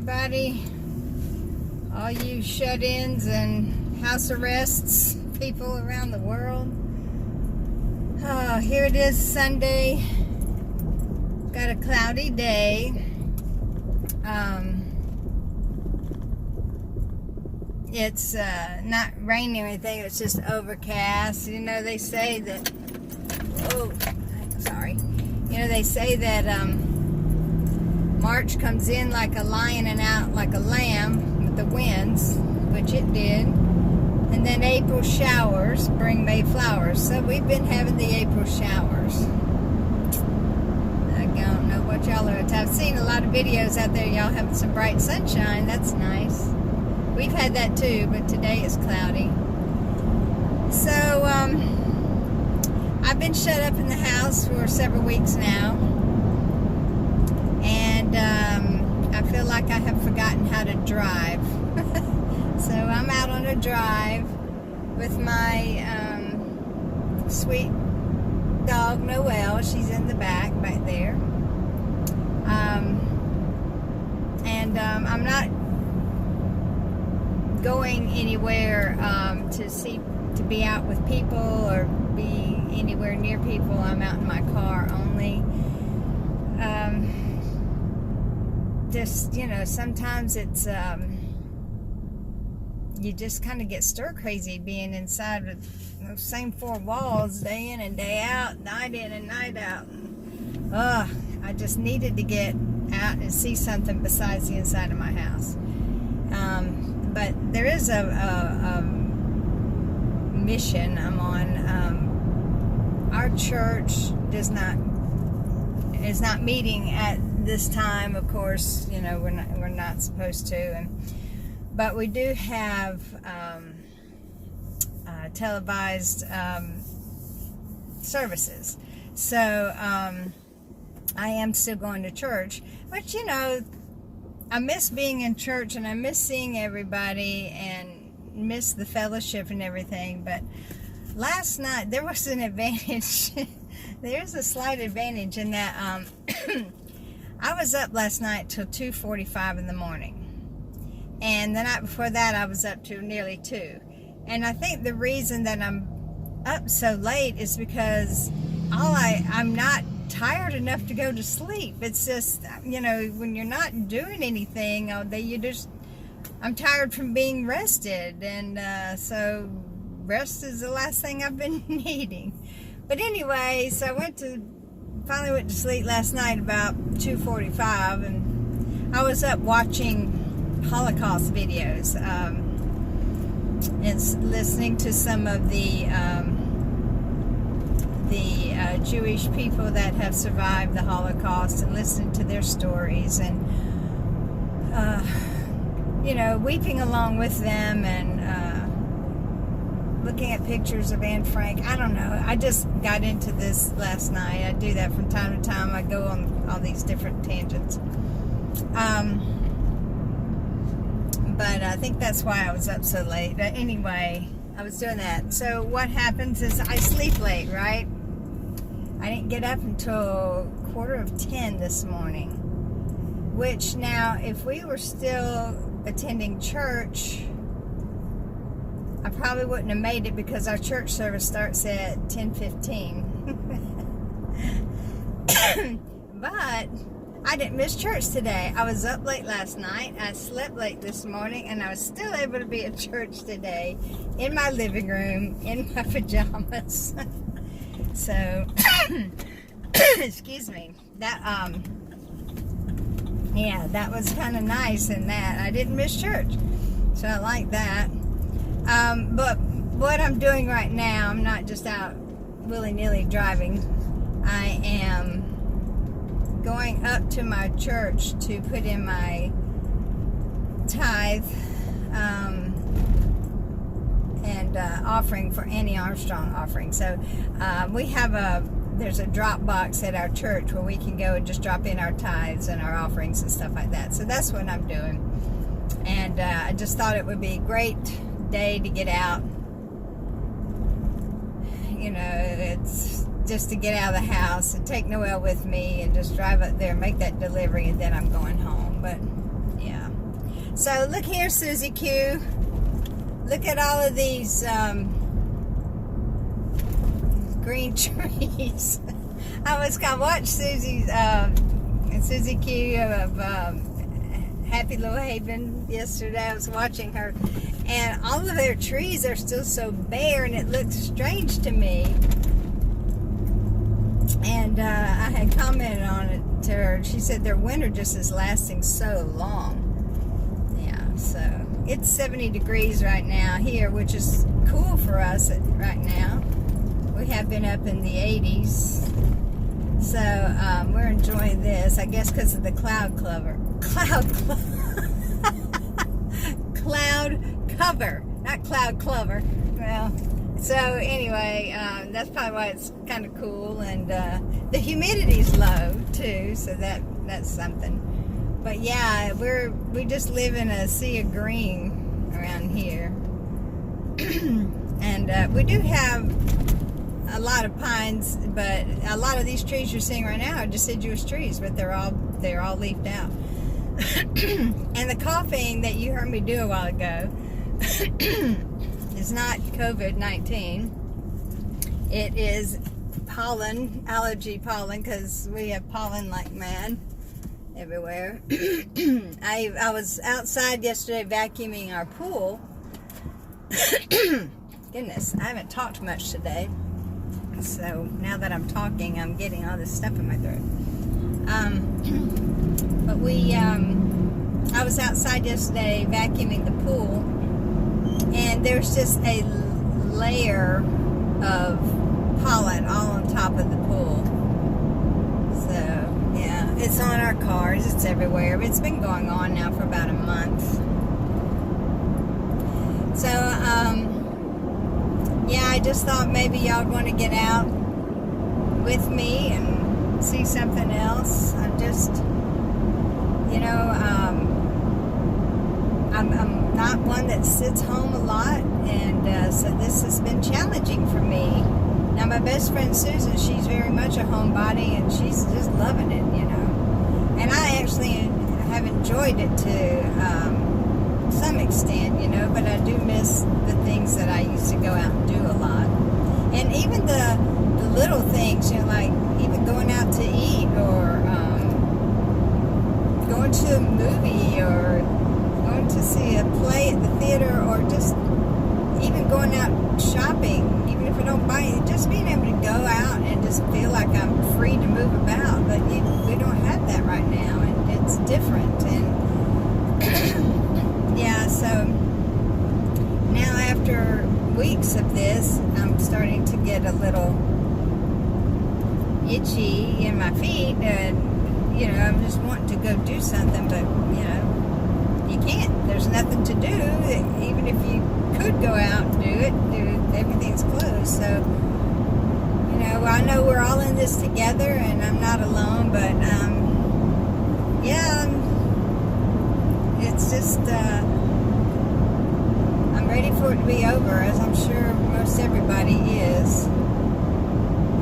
everybody, all you shut-ins and house arrests, people around the world. Oh, here it is, Sunday. Got a cloudy day. It's not raining or anything, it's just overcast. You know, they say that, they say that March comes in like a lion and out like a lamb with the winds, which it did. And then April showers bring May flowers. So we've been having the April showers. I don't know what y'all are. I've seen a lot of videos out there, y'all having some bright sunshine. That's nice. We've had that too, but today is cloudy. So, I've been shut up in the house for several weeks now. And I feel like I have forgotten how to drive. So I'm out on a drive with my sweet dog Noelle. She's in the back there. I'm not going anywhere to be out with people or be anywhere near people. I'm out in my car only. Just, sometimes it's you just kind of get stir crazy being inside with those same four walls day in and day out, night in and night out. I just needed to get out and see something besides the inside of my house. But there is a mission I'm on. Our church is not meeting at this time, of course. We're not supposed to, but we do have televised services. So I am still going to church, but I miss being in church and I miss seeing everybody and miss the fellowship and everything. But last night there was an advantage. There's a slight advantage in that I was up last night till 2:45 in the morning. And the night before that I was up to nearly 2. And I think the reason that I'm up so late is because I'm not tired enough to go to sleep. It's just, when you're not doing anything all day, I'm tired from being rested. And so rest is the last thing I've been needing. But anyway, so I finally went to sleep last night about 2:45, and I was up watching Holocaust videos and listening to some of the Jewish people that have survived the Holocaust and listening to their stories and weeping along with them and looking at pictures of Anne Frank. I don't know. I just got into this last night. I do that from time to time. I go on all these different tangents. But I think that's why I was up so late. But anyway, I was doing that. So what happens is I sleep late, right? I didn't get up until 9:45 this morning. Which now, if we were still attending church, I probably wouldn't have made it because our church service starts at 10:15. But I didn't miss church today. I was up late last night. I slept late this morning, and I was still able to be at church today in my living room in my pajamas. So, excuse me. That was kind of nice in that I didn't miss church. So I like that. But what I'm doing right now, I'm not just out willy-nilly driving. I am going up to my church to put in my tithe and offering for Annie Armstrong offering. So there's a drop box at our church where we can go and just drop in our tithes and our offerings and stuff like that. So that's what I'm doing. And I just thought it would be a great day to get out. It's just to get out of the house and take Noelle with me and just drive up there and make that delivery, and then I'm going home. But yeah. So look here, Susie Q. Look at all of these green trees. I was gonna watch Susie Q of Happy Little Haven yesterday. I was watching her, and all of their trees are still so bare, and it looks strange to me. And I had commented on it to her. She said their winter just is lasting so long. Yeah, so it's 70 degrees right now here, which is cool for us right now. We have been up in the 80s. So we're enjoying this, I guess, because of the cloud cover. Cloud cover, not cloud clover. Well, so anyway, that's probably why it's kind of cool, and the humidity's low too, so that's something. But yeah, we just live in a sea of green around here, and we do have a lot of pines, but a lot of these trees you're seeing right now are deciduous trees, but they're all leafed out. And the coughing that you heard me do a while ago is not COVID-19. It is pollen, allergy pollen, because we have pollen like mad everywhere. I was outside yesterday vacuuming our pool. Goodness, I haven't talked much today. So now that I'm talking, I'm getting all this stuff in my throat. But I was outside yesterday vacuuming the pool, and there's just a layer of pollen all on top of the pool. So yeah, it's on our cars, it's everywhere. It's been going on now for about a month. So yeah, I just thought maybe y'all want to get out with me and see something else. I'm just, you know, I'm not one that sits home a lot, and so this has been challenging for me. Now, my best friend Susan, she's very much a homebody, and she's just loving it, you know. And I actually have enjoyed it to some extent, you know, but I do miss the things that I used to go out and do a lot. And even the little things, you know, like even going out to eat, or going to a movie, or going to see a play at the theater, or just even going out shopping, even if I don't buy it, just being able to go out and just feel like I'm free to move about. But we don't have that right now, and it's different. And yeah, so now after weeks of this, I'm starting to get a little itchy in my feet, and you know, I'm just wanting to go do something, but you know, you can't. There's nothing to do. Even if you could go out and do it, everything's closed. So, you know, I know we're all in this together, and I'm not alone, but yeah, it's just I'm ready for it to be over, as I'm sure most everybody is.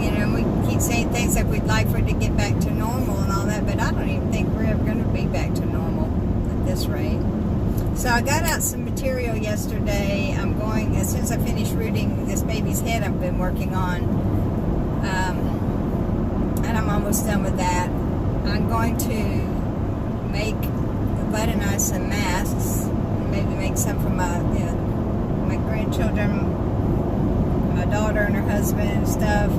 You know, we keep saying things like we'd like for it to get back to normal and all that, but I don't even think we're ever going to be back to normal at this rate. So I got out some material yesterday. I'm going, as soon as I finish rooting this baby's head I've been working on, and I'm almost done with that, I'm going to make Bud and I some masks, maybe make some for my grandchildren, my daughter and her husband and stuff,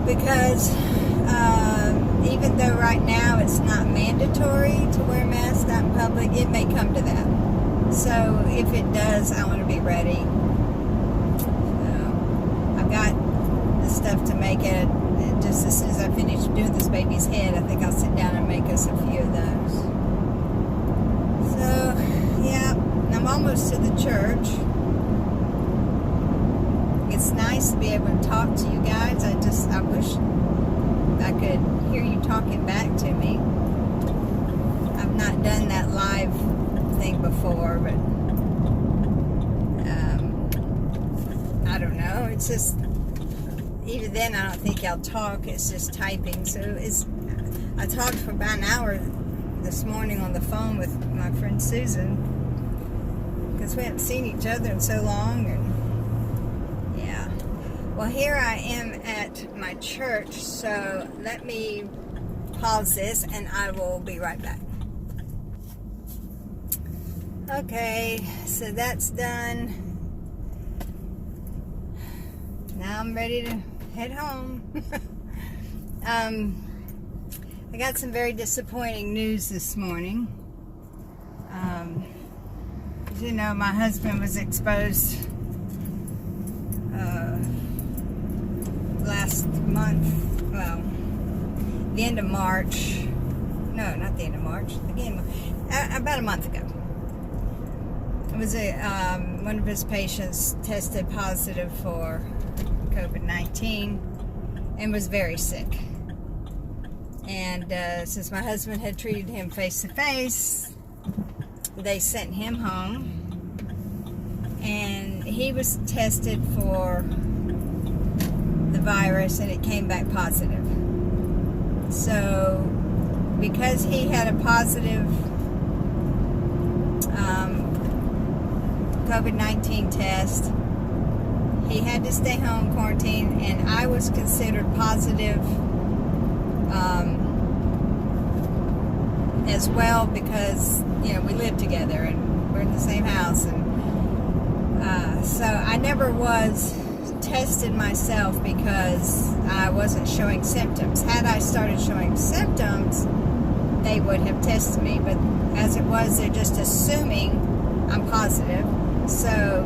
because even though right now it's not mandatory to wear masks out in public, it may come to that. So if it does, I want to be ready. I've got the stuff to make it. Just as soon as I finish doing this baby's head, I think I'll sit down and make us a few of those. So yeah, I'm almost to the church. It's nice to be able to talk to you guys. I wish I could hear you talking back to me. I've not done that live thing before, but I don't know. It's just, even then I don't think y'all talk. It's just typing. So I talked for about an hour this morning on the phone with my friend Susan, because we haven't seen each other in so long. And yeah, well, here I am at my church, so let me pause this and I will be right back. Okay, so that's done. Now I'm ready to head home. I got some very disappointing news this morning. As you know, my husband was exposed last month, well, the end of March. No, not the end of March, the beginning of, about a month ago. It was one of his patients tested positive for COVID-19 and was very sick. And since my husband had treated him face-to-face, they sent him home, and he was tested for the virus, and it came back positive. So because he had a positive COVID-19 test, he had to stay home, quarantine, and I was considered positive as well, because, you know, we live together and we're in the same house, and so I never was tested myself because I wasn't showing symptoms. Had I started showing symptoms, they would have tested me, but as it was, they're just assuming I'm positive. So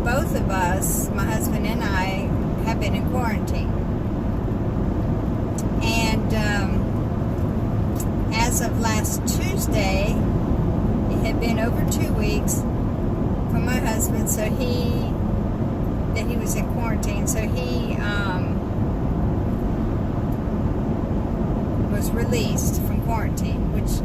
both of us, my husband and I, have been in quarantine. And as of last Tuesday, it had been over 2 weeks for my husband, so he was in quarantine, so he was released from quarantine, which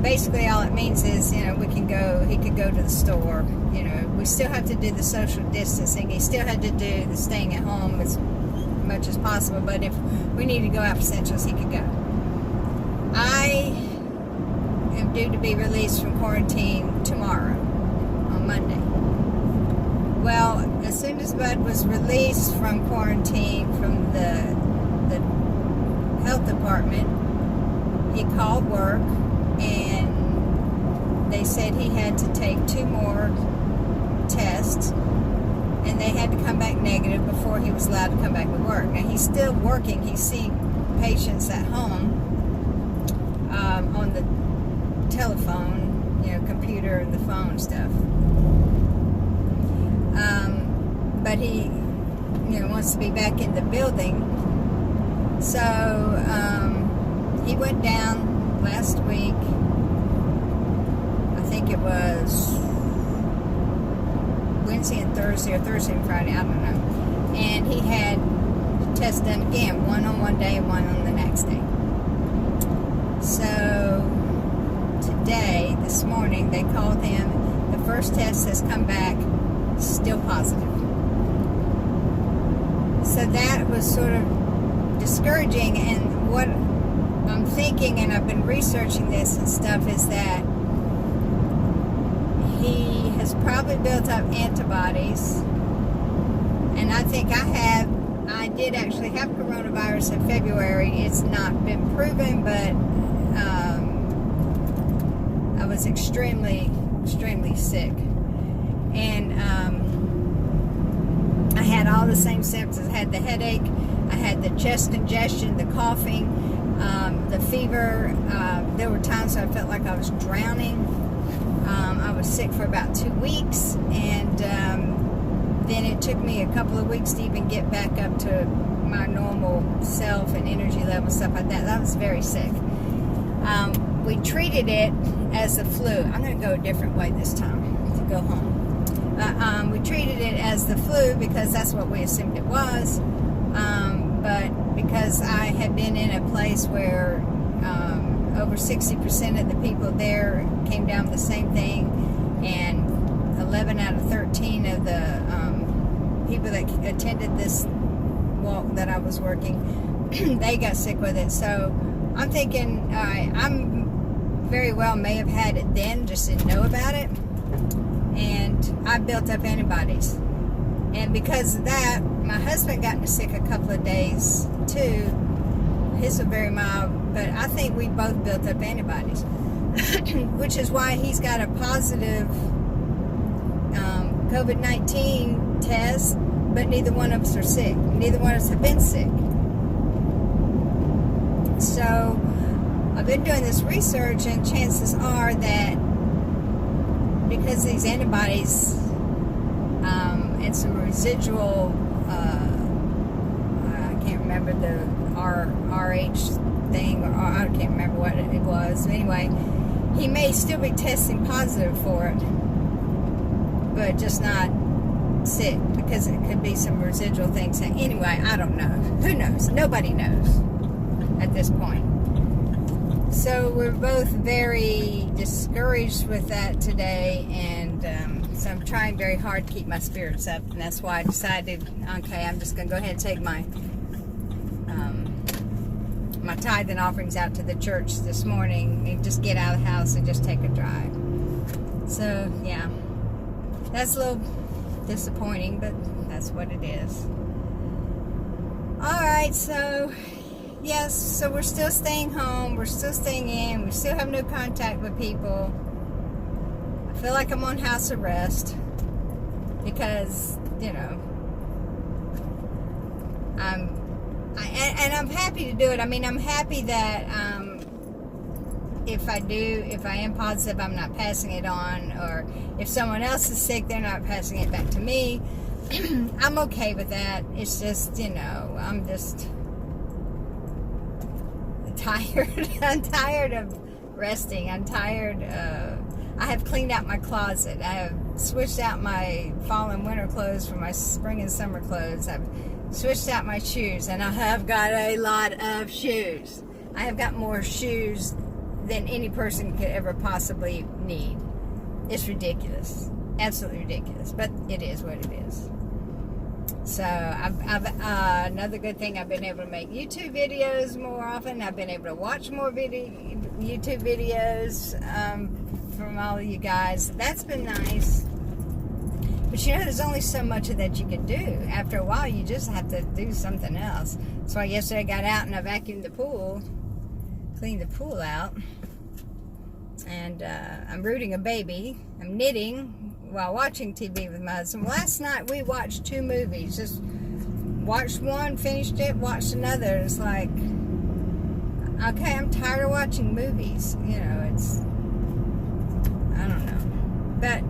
basically all it means is, you know, he could go to the store. You know, we still have to do the social distancing. He still had to do the staying at home as much as possible, but if we need to go out for essentials, he could go. I am due to be released from quarantine tomorrow, on Monday. Well, as soon as Bud was released from quarantine from the health department, he called work, and they said he had to take 2 more tests, and they had to come back negative before he was allowed to come back to work. Now, he's still working. He's seeing patients at home on the telephone, you know, computer and the phone stuff. But he, you know, wants to be back in the building. So he went down last week. I think it was Wednesday and Thursday, or Thursday and Friday, I don't know. And he had tests done again, one on one day, one on the next day. So today, this morning, they called him. The first test has come back still positive. So that was sort of discouraging, and what I'm thinking, and I've been researching this and stuff, is that he has probably built up antibodies, and I think I did actually have coronavirus in February. It's not been proven, but I was extremely sick, and I had all the same symptoms. I had the headache, I had the chest congestion, the coughing, the fever. There were times I felt like I was drowning. I was sick for about 2 weeks, and then it took me a couple of weeks to even get back up to my normal self and energy level, stuff like that. I was very sick. We treated it as the flu. I'm going to go a different way this time to go home. We treated it as the flu because that's what we assumed it was. But because I had been in a place where over 60% of the people there came down with the same thing, and 11 out of 13 of the people that attended this walk that I was working, they got sick with it. So I'm thinking, all right, I'm very well may have had it then, just didn't know about it. And I built up antibodies. And because of that, my husband got sick a couple of days too. His was very mild, but I think we both built up antibodies. Which is why he's got a positive COVID-19 test, but neither one of us are sick. Neither one of us have been sick. So I've been doing this research, and chances are that because these antibodies and some residual, I can't remember the RH thing, or I can't remember what it was. Anyway, he may still be testing positive for it, but just not sick, because it could be some residual things. Anyway, I don't know. Who knows? Nobody knows at this point. So we're both very discouraged with that today, and so I'm trying very hard to keep my spirits up, and that's why I decided, okay, I'm just going to go ahead and take my my tithe and offerings out to the church this morning and just get out of the house and just take a drive. So yeah, that's a little disappointing, but that's what it is. Alright, so yes, so we're still staying home, we're still staying in, we still have no contact with people. I feel like I'm on house arrest because, you know, and I'm happy to do it. I mean, I'm happy that if I am positive, I'm not passing it on, or if someone else is sick, they're not passing it back to me. I'm okay with that. It's just, you know, I'm just tired. I'm tired of resting. I'm tired. I have cleaned out my closet. I have switched out my fall and winter clothes for my spring and summer clothes. I've switched out my shoes, and I have got a lot of shoes. I have got more shoes than any person could ever possibly need. It's ridiculous. Absolutely ridiculous. But it is what it is. So, another good thing, I've been able to make YouTube videos more often. I've been able to watch more YouTube videos from all of you guys. That's been nice. But you know, there's only so much of that you can do. After a while, you just have to do something else. That's why yesterday I got out and I vacuumed the pool, cleaned the pool out. And I'm rooting a baby. I'm knitting while watching TV with my husband. Last night we watched 2 movies. Just watched one, finished it, watched another. It's like, okay, I'm tired of watching movies. You know, it's, I don't know. But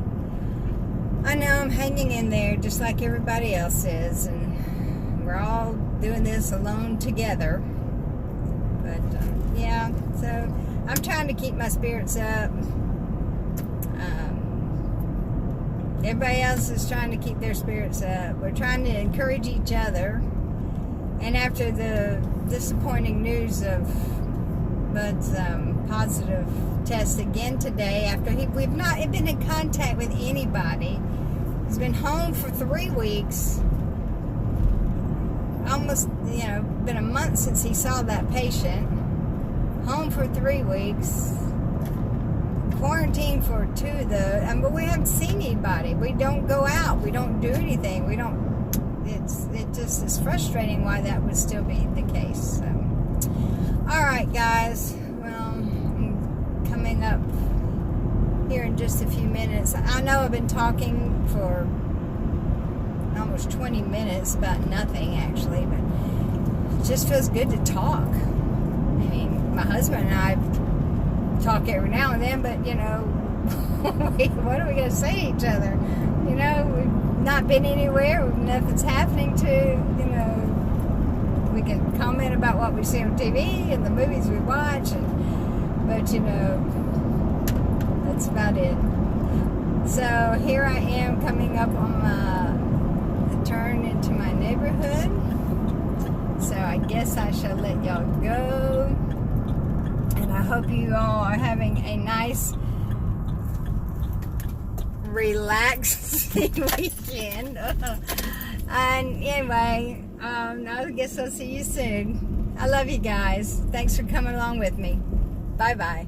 I know I'm hanging in there just like everybody else is, and we're all doing this alone together. But yeah, so I'm trying to keep my spirits up. Everybody else is trying to keep their spirits up. We're trying to encourage each other. And after the disappointing news of Bud's positive test again today, after we've not been in contact with anybody. He's been home for 3 weeks. Almost, you know, been a month since he saw that patient. Home for 3 weeks. Quarantined for 2 though. But we haven't seen anybody. We don't go out. We don't do anything. We don't. It just is frustrating why that would still be the case. So, all right, guys. Well, I'm coming up here in just a few minutes. I know I've been talking for almost 20 minutes about nothing, actually, but it just feels good to talk. I mean, my husband and I talk every now and then, but, you know, what are we going to say to each other? You know, we've not been anywhere, nothing's happening to, you know, we can comment about what we see on TV and the movies we watch, but, you know, that's about it. So here I am coming up on the turn into my neighborhood. So I guess I shall let y'all go. And I hope you all are having a nice, relaxing weekend. And anyway, I guess I'll see you soon. I love you guys. Thanks for coming along with me. Bye-bye.